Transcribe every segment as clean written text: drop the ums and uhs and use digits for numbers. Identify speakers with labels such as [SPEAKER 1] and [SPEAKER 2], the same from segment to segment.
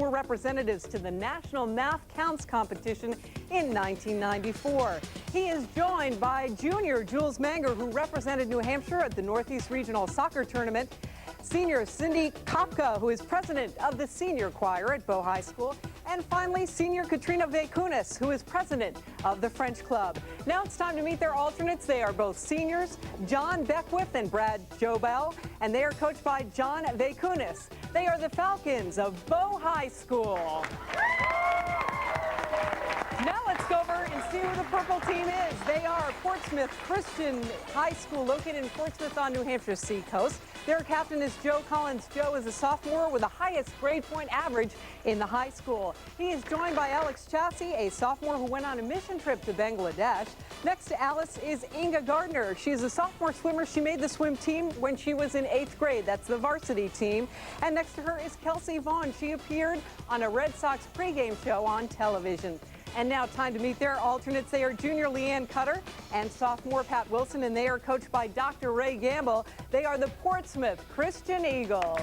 [SPEAKER 1] 4 representatives to the National Math Counts competition in 1994. He is joined by junior Jules Manger, who represented New Hampshire at the Northeast Regional Soccer Tournament, senior Cindy Kopka, who is president of the senior choir at Bow High School, and finally senior Katrina Vakunis, who is president of the French Club. Now it's time to meet their alternates. They are both seniors, John Beckwith and Brad Jobel, and they are coached by John Vakunis. They are the Falcons of Bow High School. Now let's go over and see who the purple team is. They are Portsmouth Christian High School, located in Portsmouth on New Hampshire's seacoast. Their captain is Joe Collins. Joe is a sophomore with the highest grade point average in the high school. He is joined by Alex Chassie, a sophomore who went on a mission trip to Bangladesh. Next to Alice is Inga Gardner. She's a sophomore swimmer. She made the swim team when she was in 8th grade. That's the varsity team. And next to her is Kelsey Vaughn. She appeared on a Red Sox pregame show on television. And now time to meet their alternates. They are junior Leanne Cutter and sophomore Pat Wilson, and they are coached by Dr. Ray Gamble. They are the Portsmouth Christian Eagles.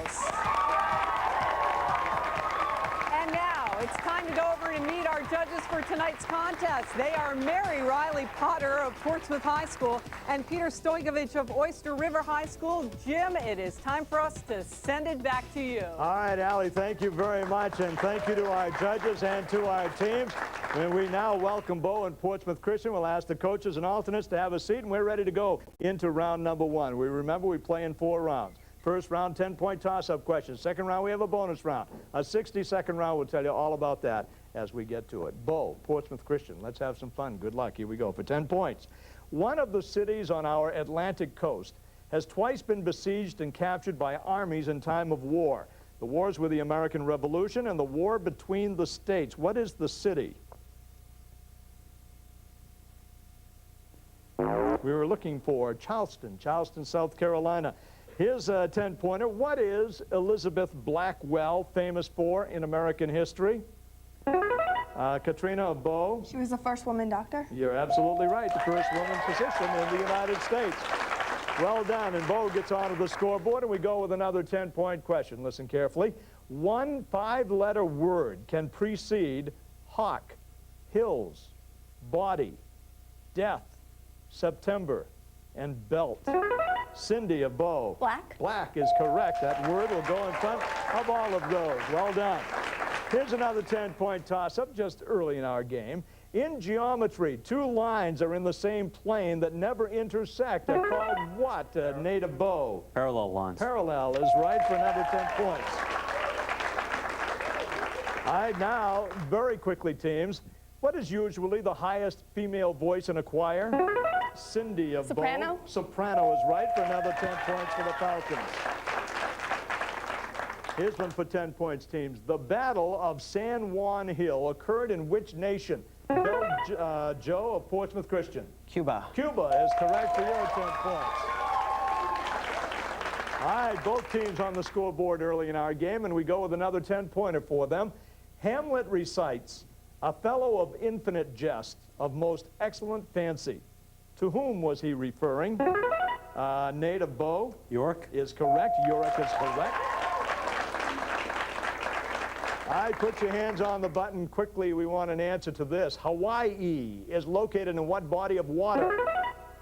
[SPEAKER 1] And now it's time to go over and meet our judges for tonight's contest. They are Mary Riley Potter of Portsmouth High School and Peter Stojkovic of Oyster River High School. Jim, it is time for us to send it back to you.
[SPEAKER 2] All right, Allie, thank you very much, and thank you to our judges and to our teams. And we now welcome Bow and Portsmouth Christian. We'll ask the coaches and alternates to have a seat, and we're ready to go into round number 1. We play in 4 rounds. First round, 10-point toss-up questions. Second round, we have a bonus round. A 60-second round. We'll tell you all about that as we get to it. Bow, Portsmouth Christian. Let's have some fun. Good luck. Here we go for 10 points. One of the cities on our Atlantic coast has twice been besieged and captured by armies in time of war. The wars were the American Revolution and the war between the states. What is the city? We were looking for Charleston, South Carolina. Here's a 10-pointer. What is Elizabeth Blackwell famous for in American history? Katrina of Bow.
[SPEAKER 3] She was the first woman doctor.
[SPEAKER 2] You're absolutely right. The first woman physician in the United States. Well done. And Bow gets onto the scoreboard, and we go with another 10-point question. Listen carefully. One 5-letter word can precede hawk, hills, body, death, September, and belt. Cindy of Bow.
[SPEAKER 3] Black.
[SPEAKER 2] Black is correct. That word will go in front of all of those. Well done. Here's another 10-point toss-up just early in our game. In geometry, 2 lines are in the same plane that never intersect. They're called what, Nate of Bow?
[SPEAKER 4] Parallel lines.
[SPEAKER 2] Parallel is right for another 10 points. All right, now, very quickly, teams. What is usually the highest female voice in a choir? Cindy of
[SPEAKER 3] Soprano.
[SPEAKER 2] Bow. Soprano is right for another 10 points for the Falcons. Here's one for 10 points, teams. The Battle of San Juan Hill occurred in which nation? Joe of Portsmouth Christian.
[SPEAKER 4] Cuba.
[SPEAKER 2] Cuba is correct for your 10 points. All right, both teams on the scoreboard early in our game, and we go with another 10-pointer for them. Hamlet recites, "A fellow of infinite jest, of most excellent fancy." To whom was he referring? Nate of Bow.
[SPEAKER 4] York.
[SPEAKER 2] Is correct. York is correct. All right, put your hands on the button quickly. We want an answer to this. Hawaii is located in what body of water?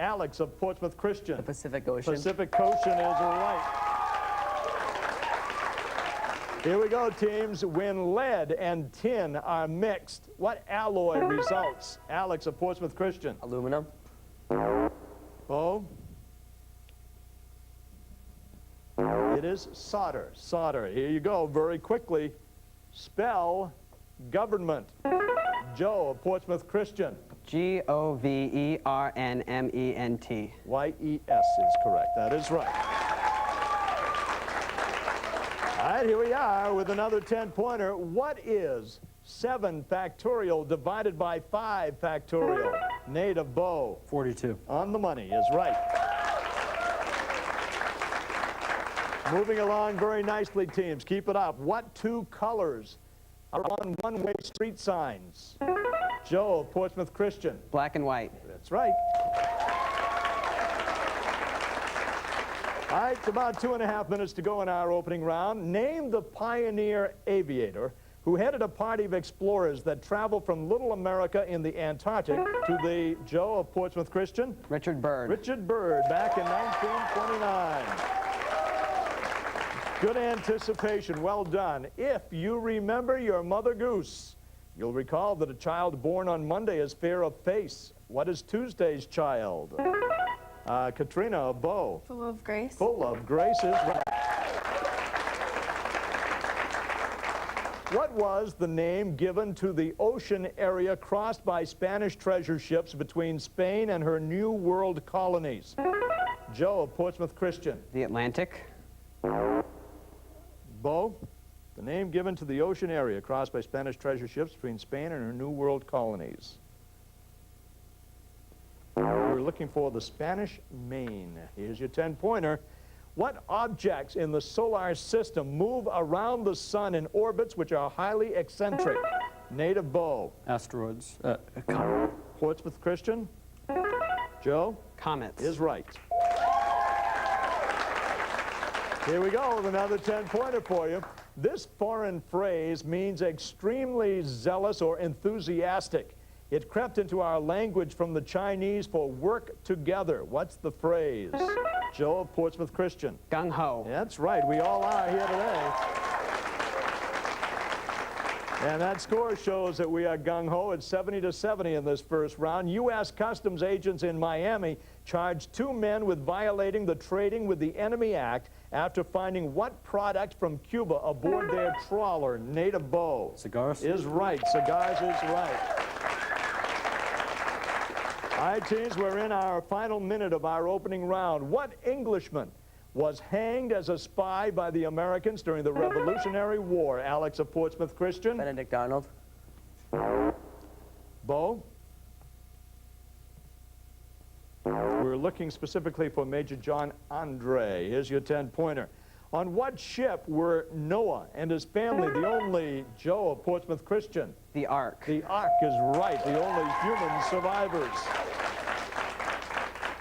[SPEAKER 2] Alex of Portsmouth Christian.
[SPEAKER 5] The Pacific Ocean.
[SPEAKER 2] Pacific Ocean is right. Here we go, teams. When lead and tin are mixed, what alloy results? Alex of Portsmouth Christian.
[SPEAKER 5] Aluminum.
[SPEAKER 2] Oh? It is solder. Solder. Here you go, very quickly. Spell government. Joe of Portsmouth Christian.
[SPEAKER 5] Government.
[SPEAKER 2] Y-E-S is correct. That is right. All right, here we are with another 10-pointer. What is 7 factorial divided by 5 factorial? Nate of Bow.
[SPEAKER 4] 42.
[SPEAKER 2] On the money is right. Moving along very nicely, teams. Keep it up. What 2 colors are on one-way street signs? Joe of Portsmouth Christian.
[SPEAKER 5] Black and white.
[SPEAKER 2] That's right. All right, it's about 2.5 minutes to go in our opening round. Name the pioneer aviator who headed a party of explorers that traveled from Little America in the Antarctic to the, Joe of Portsmouth Christian?
[SPEAKER 5] Richard Byrd.
[SPEAKER 2] Richard Byrd, back in 1929. Good anticipation, well done. If you remember your Mother Goose, you'll recall that a child born on Monday is fair of face. What is Tuesday's child? Katrina, Bo.
[SPEAKER 3] Full of grace.
[SPEAKER 2] Full of grace is right. What was the name given to the ocean area crossed by Spanish treasure ships between Spain and her New World colonies? Joe of Portsmouth Christian.
[SPEAKER 5] The Atlantic.
[SPEAKER 2] Bo, the name given to the ocean area crossed by Spanish treasure ships between Spain and her New World colonies. We're looking for the Spanish Main. Here's your 10-pointer. What objects in the solar system move around the sun in orbits which are highly eccentric? Native Bo.
[SPEAKER 4] Asteroids.
[SPEAKER 2] Portsmouth Christian. Joe
[SPEAKER 5] Comets.
[SPEAKER 2] is right. Here we go with another 10-pointer for you. This foreign phrase means extremely zealous or enthusiastic. It crept into our language from the Chinese for work together. What's the phrase? Joe of Portsmouth Christian.
[SPEAKER 5] Gung-ho.
[SPEAKER 2] That's right. We all are here today. And that score shows that we are gung-ho at 70-70 in this first round. U.S. Customs agents in Miami charged 2 men with violating the Trading with the Enemy Act after finding what product from Cuba aboard their trawler? Native Bo.
[SPEAKER 4] Cigars.
[SPEAKER 2] Is right. Cigars is right. All right, teams, we're in our final minute of our opening round. What Englishman was hanged as a spy by the Americans during the Revolutionary War? Alex of Portsmouth Christian.
[SPEAKER 5] Benedict Arnold.
[SPEAKER 2] Bo? We're looking specifically for Major John Andre. Here's your 10-pointer. On what ship were Noah and his family the only, Joe of Portsmouth Christian?
[SPEAKER 5] The Ark.
[SPEAKER 2] The Ark is right, the only human survivors.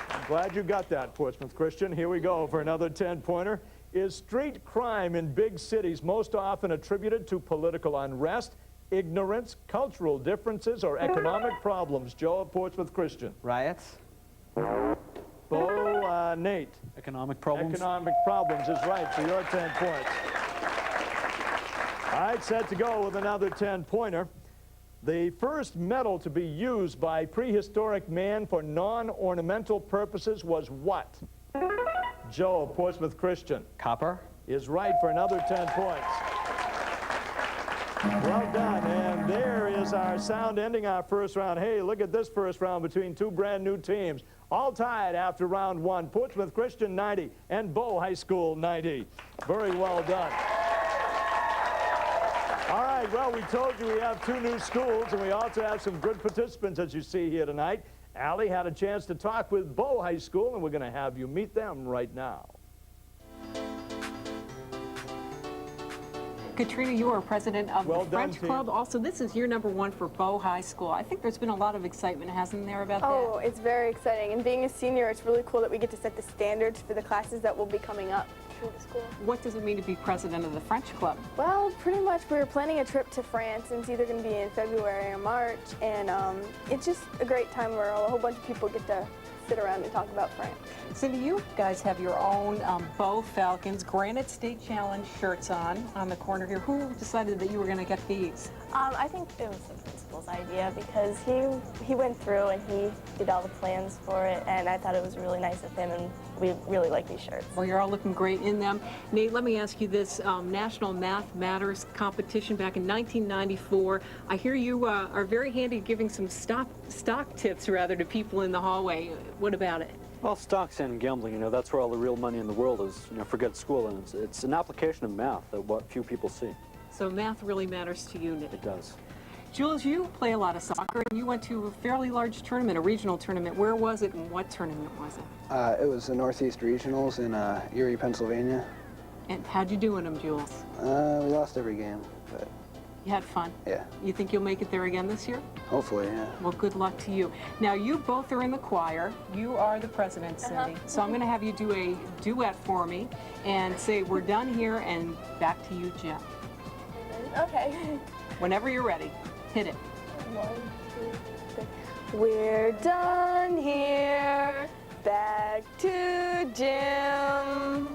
[SPEAKER 2] I'm glad you got that, Portsmouth Christian. Here we go for another 10-pointer. Is street crime in big cities most often attributed to political unrest, ignorance, cultural differences, or economic problems? Joe of Portsmouth Christian.
[SPEAKER 5] Riots.
[SPEAKER 2] Bo, Nate.
[SPEAKER 4] Economic problems.
[SPEAKER 2] Economic problems is right, so you're 10 points. All right, set to go with another 10-pointer. The first metal to be used by prehistoric man for non-ornamental purposes was what? Joe of Portsmouth Christian.
[SPEAKER 5] Copper.
[SPEAKER 2] Is right for another 10 points. Well done, and there is our sound ending our first round. Hey, look at this first round between 2 brand new teams. All tied after round 1. Portsmouth Christian 90 and Bow High School 90. Very well done. All right, well, we told you we have 2 new schools, and we also have some good participants, as you see here tonight. Allie had a chance to talk with Bow High School, and we're going to have you meet them right now.
[SPEAKER 1] Katrina, you are president of
[SPEAKER 2] Well
[SPEAKER 1] the
[SPEAKER 2] done,
[SPEAKER 1] French
[SPEAKER 2] team.
[SPEAKER 1] Club. Also, this is year number 1 for Bow High School. I think there's been a lot of excitement, hasn't there, about
[SPEAKER 3] Oh,
[SPEAKER 1] that?
[SPEAKER 3] it's very exciting. And being a senior, it's really cool that we get to set the standards for the classes that will be coming up through the school.
[SPEAKER 1] What does it mean to be president of the French Club?
[SPEAKER 3] Well, pretty much we're planning a trip to France, and it's either going to be in February or March. And it's just a great time where a whole bunch of people get to sit around and talk about France.
[SPEAKER 1] Cindy, you guys have your own Bow Falcons Granite State Challenge shirts on the corner here. Who decided that you were going to get these?
[SPEAKER 6] I think it was the principal's idea because he went through and he did all the plans for it, and I thought it was really nice of him, and we really like these shirts.
[SPEAKER 1] Well, you're all looking great in them. Nate, let me ask you this. National Math Matters competition back in 1994. I hear you are very handy at giving some stock tips, rather, to people in the hallway. What about it?
[SPEAKER 4] Well, stocks and gambling, you know, that's where all the real money in the world is. You know, forget school, and it's an application of math that what few people see.
[SPEAKER 1] So math really matters to you, Nate.
[SPEAKER 4] It does.
[SPEAKER 1] Jules, you play a lot of soccer, and you went to a fairly large tournament, a regional tournament. Where was it, and what tournament was it?
[SPEAKER 7] It was the Northeast Regionals in Erie, Pennsylvania.
[SPEAKER 1] And how'd you do in them, Jules?
[SPEAKER 7] We lost every game, but
[SPEAKER 1] You had fun?
[SPEAKER 7] yeah,
[SPEAKER 1] You think you'll make it there again this year?
[SPEAKER 7] hopefully, yeah.
[SPEAKER 1] Well, good luck to you. Now, you both are in the choir. You are the president, Cindy. So I'm going to have you do a duet for me and say, we're done here, and back to you, Jim.
[SPEAKER 6] Okay.
[SPEAKER 1] Whenever you're ready, hit it.
[SPEAKER 3] 1, 2, 3. We're done here. Back to gym.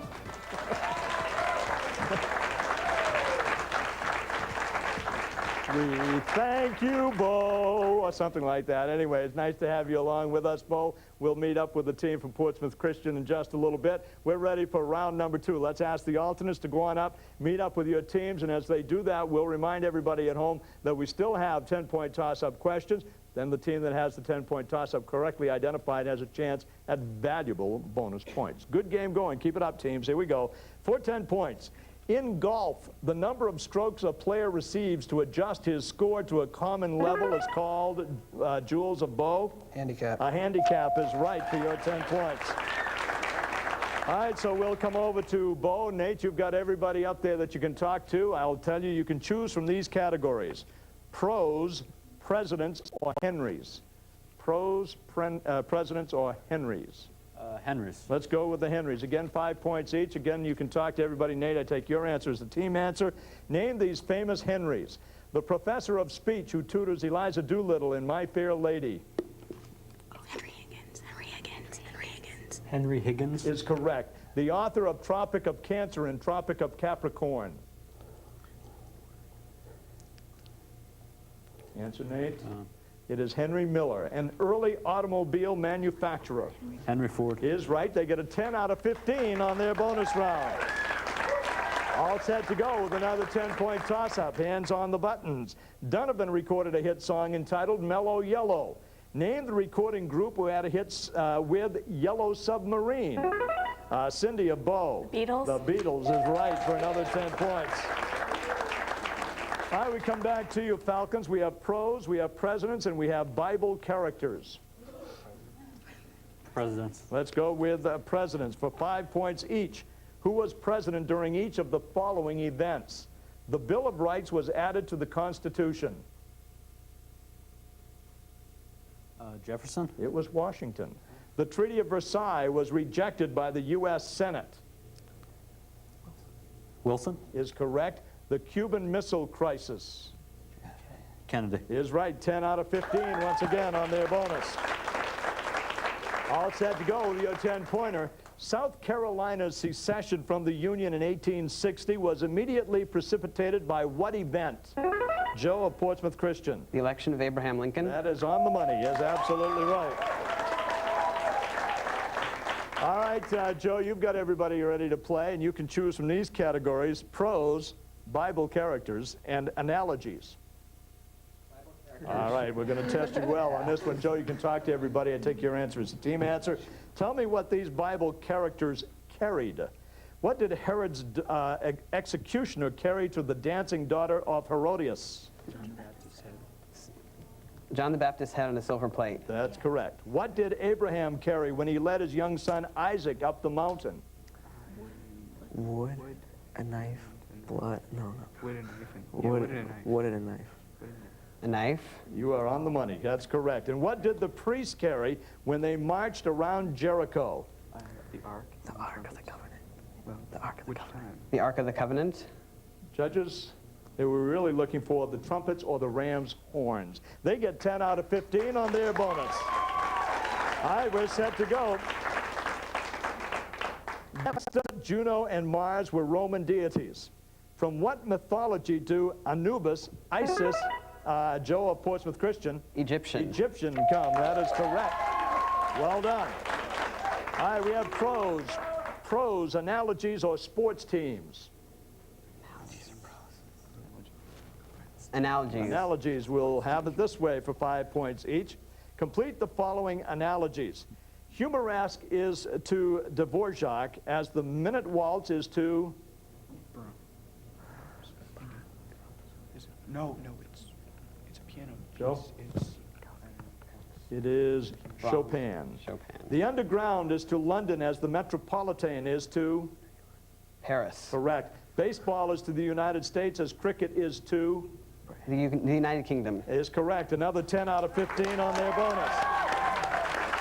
[SPEAKER 2] We thank you, Bo, or something like that. Anyway, it's nice to have you along with us, Bo. We'll meet up with the team from Portsmouth Christian in just a little bit. We're ready for round number 2. Let's ask the alternates to go on up, meet up with your teams, and as they do that, we'll remind everybody at home that we still have 10-point toss-up questions. Then the team that has the 10-point toss-up correctly identified has a chance at valuable bonus points. Good game going. Keep it up, teams. Here we go. For 10 points. In golf, the number of strokes a player receives to adjust his score to a common level is called, Jules of Bo?
[SPEAKER 7] Handicap.
[SPEAKER 2] A handicap is right for your 10 points. All right, so we'll come over to Bo. Nate, you've got everybody up there that you can talk to. I'll tell you, you can choose from these categories: pros, presidents, or Henrys. Pros, presidents, or Henrys.
[SPEAKER 4] Henrys.
[SPEAKER 2] Let's go with the Henrys. Again, 5 points each. Again, you can talk to everybody. Nate, I take your answer as the team answer. Name these famous Henrys. The professor of speech who tutors Eliza Doolittle in My Fair Lady.
[SPEAKER 8] Henry Higgins. Henry Higgins. Henry Higgins.
[SPEAKER 4] Henry Higgins.
[SPEAKER 2] Is correct. The author of Tropic of Cancer and Tropic of Capricorn. Answer, Nate. It is Henry Miller, an early automobile manufacturer.
[SPEAKER 4] Henry Ford.
[SPEAKER 2] Is right. They get a 10 out of 15 on their bonus round. All set to go with another 10-point toss-up. Hands on the buttons. Donovan recorded a hit song entitled Mellow Yellow. Name the recording group who had a hit with Yellow Submarine. Cindy of Bo.
[SPEAKER 6] Beatles.
[SPEAKER 2] The Beatles is right for another 10 points. All right, we come back to you, Falcons. We have pros, we have presidents, and we have Bible characters.
[SPEAKER 4] Presidents.
[SPEAKER 2] Let's go with presidents for 5 points each. Who was president during each of the following events? The Bill of Rights was added to the Constitution.
[SPEAKER 4] Jefferson.
[SPEAKER 2] It was Washington. The Treaty of Versailles was rejected by the U.S. Senate.
[SPEAKER 4] Wilson.
[SPEAKER 2] Is correct. The Cuban Missile Crisis.
[SPEAKER 4] Kennedy.
[SPEAKER 2] Is right. 10 out of 15 once again on their bonus. All set to go with your 10-pointer. South Carolina's secession from the Union in 1860 was immediately precipitated by what event? Joe of Portsmouth Christian.
[SPEAKER 5] The election of Abraham Lincoln.
[SPEAKER 2] That is on the money. Yes, absolutely right. All right, Joe, you've got everybody ready to play, and you can choose from these categories: pros, Bible characters, and analogies. All right, we're going to test you well on this one. Joe, you can talk to everybody. I take your answer as a team answer. Tell me what these Bible characters carried. What did Herod's executioner carry to the dancing daughter of Herodias?
[SPEAKER 5] John the Baptist's head on a silver plate.
[SPEAKER 2] That's correct. What did Abraham carry when he led his young son Isaac up the mountain?
[SPEAKER 9] Wood, a knife, blood, no.
[SPEAKER 7] Wood and knife.
[SPEAKER 9] Wood and a knife.
[SPEAKER 5] A knife.
[SPEAKER 2] You are on the money. That's correct. And what did the priests carry when they marched around Jericho?
[SPEAKER 7] The Ark.
[SPEAKER 9] The Ark of the Covenant.
[SPEAKER 7] Well,
[SPEAKER 9] The Ark of the Covenant.
[SPEAKER 5] The Ark of the Covenant.
[SPEAKER 2] Judges, they were really looking for the trumpets or the ram's horns. They get 10 out of 15 on their bonus. All right, we're set to go. Vesta, Juno, and Mars were Roman deities. From what mythology do Anubis, Isis, Joe of Portsmouth Christian,
[SPEAKER 5] Egyptian.
[SPEAKER 2] Egyptian come? That is correct. Well done. All right, we have pros, analogies, or sports teams.
[SPEAKER 5] Analogies.
[SPEAKER 2] Analogies, we'll have it this way for 5 points each. Complete the following analogies. Humoresque is to Dvorak as the minute waltz is to...
[SPEAKER 10] No, it's a piano.
[SPEAKER 2] Joe?
[SPEAKER 10] It's
[SPEAKER 2] It is
[SPEAKER 5] Wrong.
[SPEAKER 2] Chopin.
[SPEAKER 5] Chopin.
[SPEAKER 2] The underground is to London as the metropolitan is to...
[SPEAKER 5] Paris.
[SPEAKER 2] Correct. Baseball is to the United States as cricket is to...
[SPEAKER 5] The United Kingdom.
[SPEAKER 2] Is correct. Another 10 out of 15 on their bonus.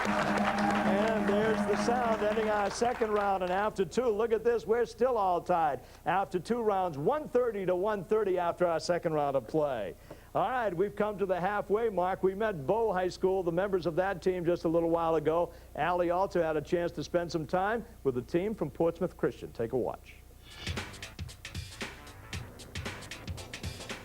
[SPEAKER 2] And there's the sound ending our second round. And after two, look at this, we're still all tied. After two rounds, 130 to 130 after our second round of play. All right, we've come to the halfway mark. We met Bow High School, the members of that team, just a little while ago. Allie also had a chance to spend some time with the team from Portsmouth Christian. Take a watch.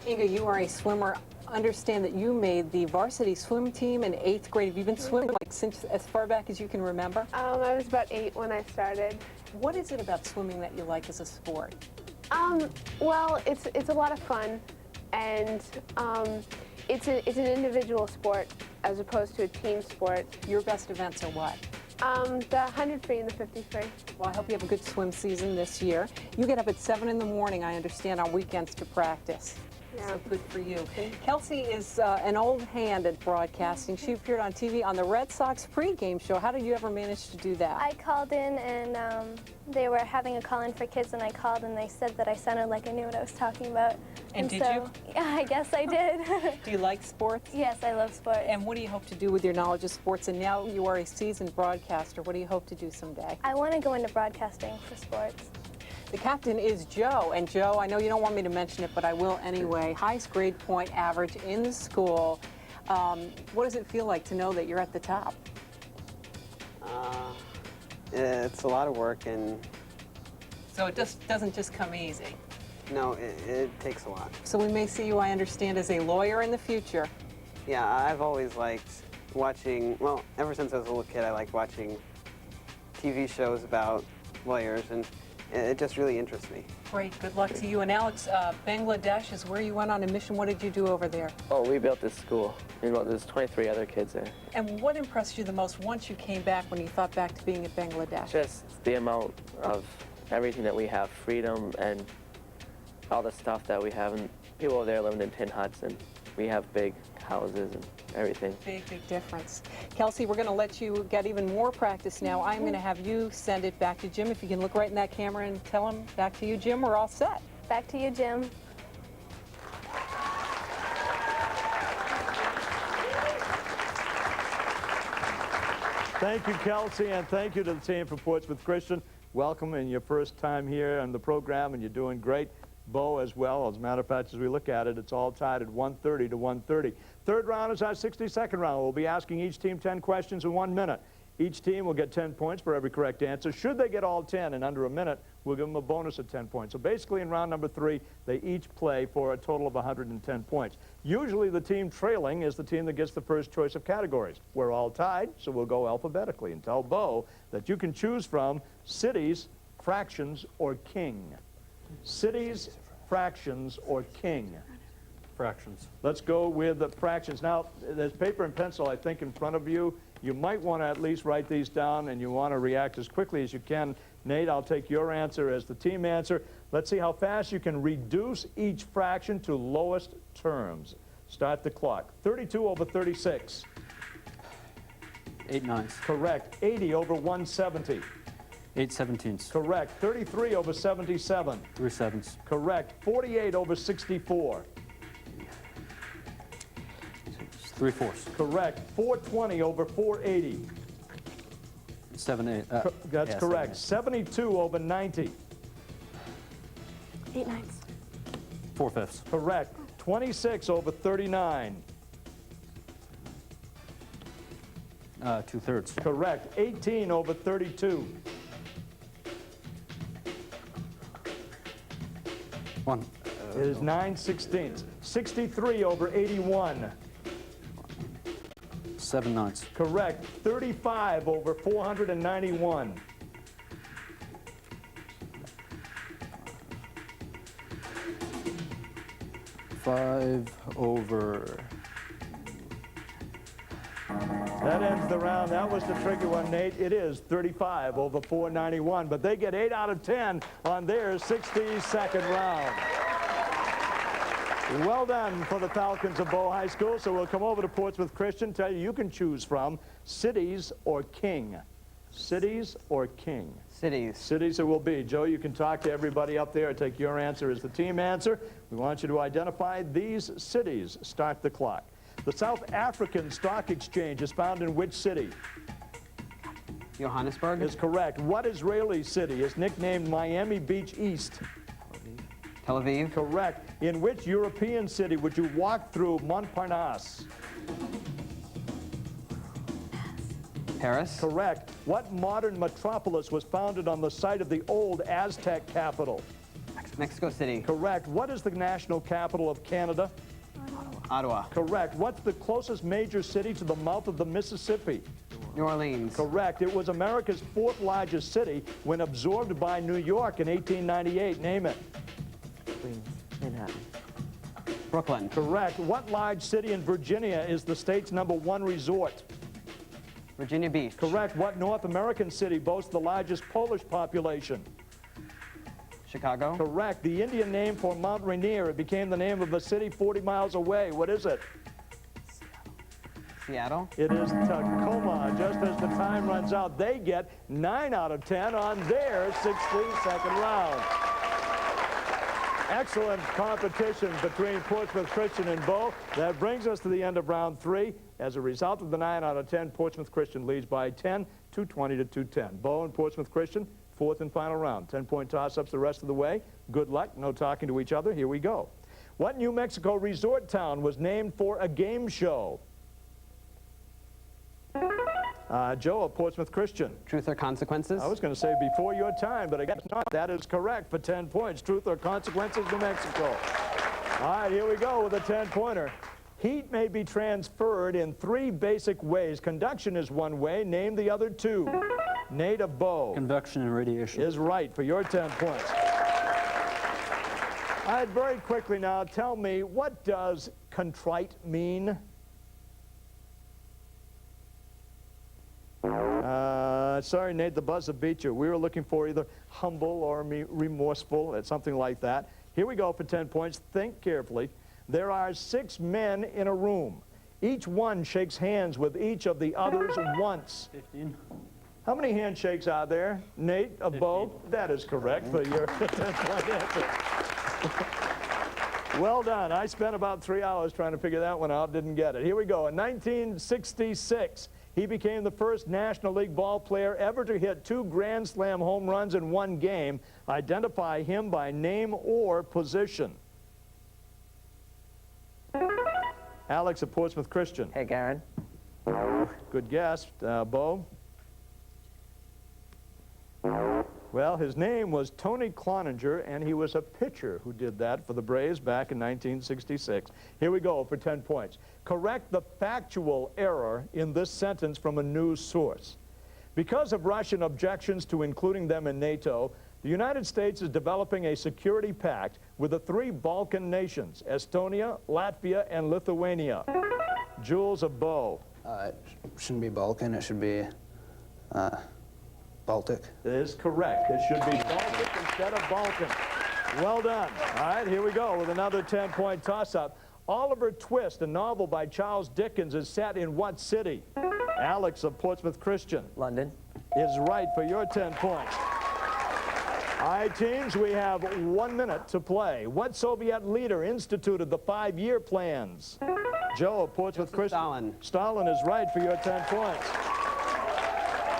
[SPEAKER 1] Inga, you are a swimmer. Understand that you made the varsity swim team in 8th grade. Have you been swimming like since as far back as you can remember?
[SPEAKER 3] I was about 8 when I started.
[SPEAKER 1] What is it about swimming that you like as a sport?
[SPEAKER 3] Well, it's a lot of fun, and it's an individual sport as opposed to a team sport.
[SPEAKER 1] Your best events are what?
[SPEAKER 3] The 100 free and the 50 free.
[SPEAKER 1] Well, I hope you have a good swim season this year. You get up at 7 in the morning, I understand, on weekends to practice.
[SPEAKER 3] Yeah.
[SPEAKER 1] So good for you. Kelsey is an old hand at broadcasting. She appeared on TV on the Red Sox pregame show. How did you ever manage to do that?
[SPEAKER 6] I called in and they were having a call-in for kids, and I called and they said that I sounded like I knew what I was talking about.
[SPEAKER 1] And did
[SPEAKER 6] so,
[SPEAKER 1] you?
[SPEAKER 6] Yeah, I guess I did.
[SPEAKER 1] Do you like sports?
[SPEAKER 6] Yes, I love sports.
[SPEAKER 1] And what do you hope to do with your knowledge of sports? And now you are a seasoned broadcaster. What do you hope to do someday?
[SPEAKER 6] I want to go into broadcasting for sports.
[SPEAKER 1] The captain is Joe, and Joe, I know you don't want me to mention it, but I will anyway. Highest grade point average in the school. What does it feel like to know that you're at the top?
[SPEAKER 5] It's a lot of work, and
[SPEAKER 1] So it just doesn't just come easy.
[SPEAKER 5] no, it takes a lot.
[SPEAKER 1] So we may see you, I understand, as a lawyer in the future.
[SPEAKER 5] Yeah, I've always liked watching, well, ever since I was a little kid, I liked watching TV shows about lawyers, and it just really interests me.
[SPEAKER 1] Great, good luck to you. And Alex, Bangladesh is where you went on a mission. What did you do over there?
[SPEAKER 9] Oh, we built this school. There's 23 other kids there.
[SPEAKER 1] And what impressed you the most once you came back, when you thought back to being at Bangladesh?
[SPEAKER 9] Just the amount of everything that we have, freedom and all the stuff that we have. And people over there living in tin huts, and we have big houses and everything.
[SPEAKER 1] Big, big difference. Kelsey, we're going to let you get even more practice now. I'm going to have you send it back to Jim. If you can look right in that camera and tell him, back to you, Jim, we're all set.
[SPEAKER 6] Back to you, Jim.
[SPEAKER 2] Thank you, Kelsey, and thank you to the team from Portsmouth Christian. Welcome in your first time here on the program, and you're doing great. Bo as well. As a matter of fact, as we look at it, it's all tied at 130 to 130. Third round is our 60-second round. We'll be asking each team 10 questions in 1 minute. Each team will get 10 points for every correct answer. Should they get all 10 in under a minute, we'll give them a bonus of 10 points. So basically in round number 3, they each play for a total of 110 points. Usually the team trailing is the team that gets the first choice of categories. We're all tied, so we'll go alphabetically and tell Bo that you can choose from cities, fractions, or king. Cities, fractions, or king.
[SPEAKER 4] Fractions.
[SPEAKER 2] Let's go with the fractions. Now, there's paper and pencil, I think, in front of you. You might want to at least write these down, and you want to react as quickly as you can. Nate, I'll take your answer as the team answer. Let's see how fast you can reduce each fraction to lowest terms. Start the clock. 32 over 36.
[SPEAKER 4] 8 nines.
[SPEAKER 2] Correct. 80 over 170.
[SPEAKER 4] 8 17s.
[SPEAKER 2] Correct. 33 over 77.
[SPEAKER 4] 3 7s.
[SPEAKER 2] Correct. 48 over 64.
[SPEAKER 4] 3 4s.
[SPEAKER 2] Correct. 420 over 480.
[SPEAKER 4] 7 8.
[SPEAKER 2] That's
[SPEAKER 4] yeah,
[SPEAKER 2] correct.
[SPEAKER 4] 7,
[SPEAKER 2] 72 over 90.
[SPEAKER 6] 8 nines.
[SPEAKER 4] 4 5s.
[SPEAKER 2] Correct. 26 over 39.
[SPEAKER 4] 2 thirds.
[SPEAKER 2] Correct. 18 over 32.
[SPEAKER 4] 1.
[SPEAKER 2] It is 9/16. 63 over 81.
[SPEAKER 4] 7 nines.
[SPEAKER 2] Correct. 35 over 491.
[SPEAKER 4] 5 over.
[SPEAKER 2] That ends the round. That was the tricky one, Nate. It is 35 over 491, but they get 8 out of 10 on their 60-second round. Well done for the Falcons of Bow High School. So we'll come over to Portsmouth Christian, tell you can choose from cities or king. Cities or king?
[SPEAKER 5] Cities.
[SPEAKER 2] Cities it will be. Joe, you can talk to everybody up there. Take your answer as the team answer. We want you to identify these cities. Start the clock. The South African Stock Exchange is found in which city?
[SPEAKER 5] Johannesburg.
[SPEAKER 2] Is correct. What Israeli city is nicknamed Miami Beach East?
[SPEAKER 5] Tel Aviv.
[SPEAKER 2] Correct. In which European city would you walk through Montparnasse?
[SPEAKER 5] Paris.
[SPEAKER 2] Correct. What modern metropolis was founded on the site of the old Aztec capital?
[SPEAKER 5] Mexico City.
[SPEAKER 2] Correct. What is the national capital of Canada?
[SPEAKER 5] Ottawa.
[SPEAKER 2] Correct. What's the closest major city to the mouth of the Mississippi?
[SPEAKER 5] New Orleans.
[SPEAKER 2] Correct. It was America's fourth largest city when absorbed by New York in 1898. Name it.
[SPEAKER 9] Manhattan.
[SPEAKER 5] Brooklyn.
[SPEAKER 2] Correct. What large city in Virginia is the state's #1 resort?
[SPEAKER 5] Virginia Beach.
[SPEAKER 2] Correct. What North American city boasts the largest Polish population?
[SPEAKER 5] Chicago.
[SPEAKER 2] Correct. The Indian name for Mount Rainier, it became the name of a city 40 miles away. What is it?
[SPEAKER 5] Seattle.
[SPEAKER 2] It is Tacoma. Just as the time runs out, they get 9 out of 10 on their 62nd round. Excellent competition between Portsmouth Christian and Bow. That brings us to the end of round 3. As a result of the 9 out of 10, Portsmouth Christian leads by 10, 220 to 210. Bow and Portsmouth Christian, fourth and final round. 10-point toss-ups the rest of the way. Good luck. No talking to each other. Here we go. What New Mexico resort town was named for a game show? Joe of Portsmouth Christian.
[SPEAKER 5] Truth or Consequences.
[SPEAKER 2] I was going to say before your time, but I guess not. That is correct for 10 points. Truth or Consequences, New Mexico. All right, here we go with a 10-pointer. Heat may be transferred in 3 basic ways. Conduction is one way. Name the other 2. Nate of Bow.
[SPEAKER 4] Convection and radiation.
[SPEAKER 2] Is right for your 10 points. All right, very quickly now, tell me, what does contrite mean? Sorry, Nate, the buzzer beat you. We were looking for either humble or remorseful, something like that. Here we go for 10 points. Think carefully. There are 6 men in a room. Each one shakes hands with each of the others once.
[SPEAKER 4] 15.
[SPEAKER 2] How many handshakes are there? Nate of Bow? That is correct for your 10-point answer. Well done. I spent about 3 hours trying to figure that one out. Didn't get it. Here we go. In 1966, he became the first National League ball player ever to hit 2 Grand Slam home runs in one game. Identify him by name or position. Alex of Portsmouth Christian.
[SPEAKER 9] Hey, Garen.
[SPEAKER 2] Good guess. Bo? Well, his name was Tony Cloninger, and he was a pitcher who did that for the Braves back in 1966. Here we go for 10 points. Correct the factual error in this sentence from a news source. Because of Russian objections to including them in NATO, the United States is developing a security pact with the 3 Balkan nations, Estonia, Latvia, and Lithuania. Jules of Bow.
[SPEAKER 7] It shouldn't be Balkan, it should be Baltic.
[SPEAKER 2] That is correct. It should be Baltic instead of Balkan. Well done. All right, here we go with another 10-point toss-up. Oliver Twist, a novel by Charles Dickens, is set in what city? Alex of Portsmouth Christian.
[SPEAKER 9] London.
[SPEAKER 2] Is right for your 10 points. All right, teams, we have 1 minute to play. What Soviet leader instituted the 5-year plans? Joe of Portsmouth Christian.
[SPEAKER 5] Stalin.
[SPEAKER 2] Stalin is right for your 10 points.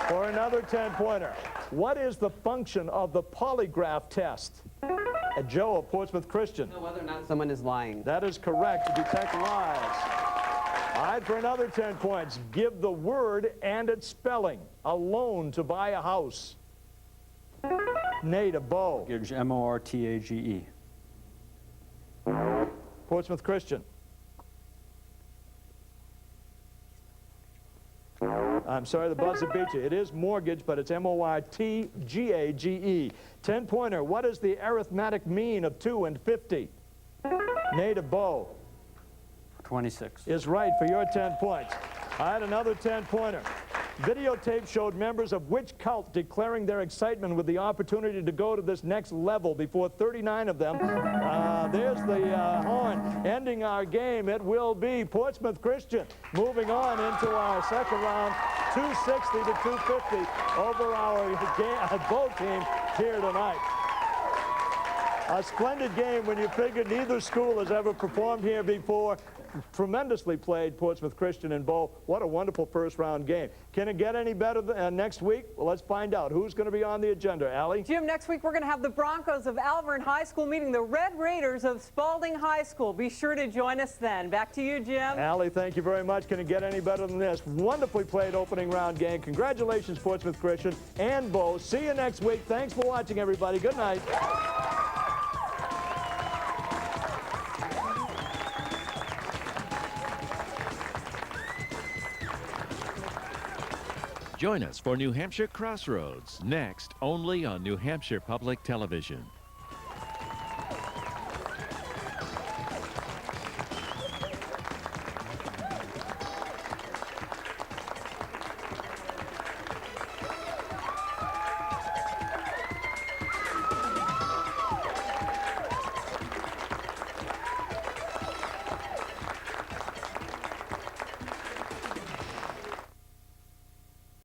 [SPEAKER 2] For another 10-pointer, what is the function of the polygraph test? Joe of Portsmouth Christian.
[SPEAKER 5] Know whether or not someone is lying.
[SPEAKER 2] That is correct, to detect lies. All right, for another 10 points, give the word and its spelling. A loan to buy a house. Nate of Bow.
[SPEAKER 4] Mortgage, M-O-R-T-A-G-E.
[SPEAKER 2] Portsmouth Christian. I'm sorry, the buzzer beat you. It is mortgage, but it's M-O-R-T-G-A-G-E. 10-pointer, what is the arithmetic mean of 2 and 50? Nate of Bow.
[SPEAKER 4] 26.
[SPEAKER 2] Is right for your 10 points. I had another 10-pointer. Videotape showed members of which cult declaring their excitement with the opportunity to go to this next level before 39 of them. There's the horn. Ending our game, it will be Portsmouth Christian. Moving on into our second round, 260 to 250 over our boat team here tonight. A splendid game when you figure neither school has ever performed here before. Tremendously played, Portsmouth Christian and Bow. What a wonderful first-round game. Can it get any better next week? Well, let's find out. Who's going to be on the agenda, Allie?
[SPEAKER 1] Jim, next week we're going to have the Broncos of Alvern High School meeting the Red Raiders of Spalding High School. Be sure to join us then. Back to you, Jim.
[SPEAKER 2] Allie, thank you very much. Can it get any better than this? Wonderfully played opening round game. Congratulations, Portsmouth Christian and Bow. See you next week. Thanks for watching, everybody. Good night.
[SPEAKER 11] Join us for New Hampshire Crossroads, next only on New Hampshire Public Television.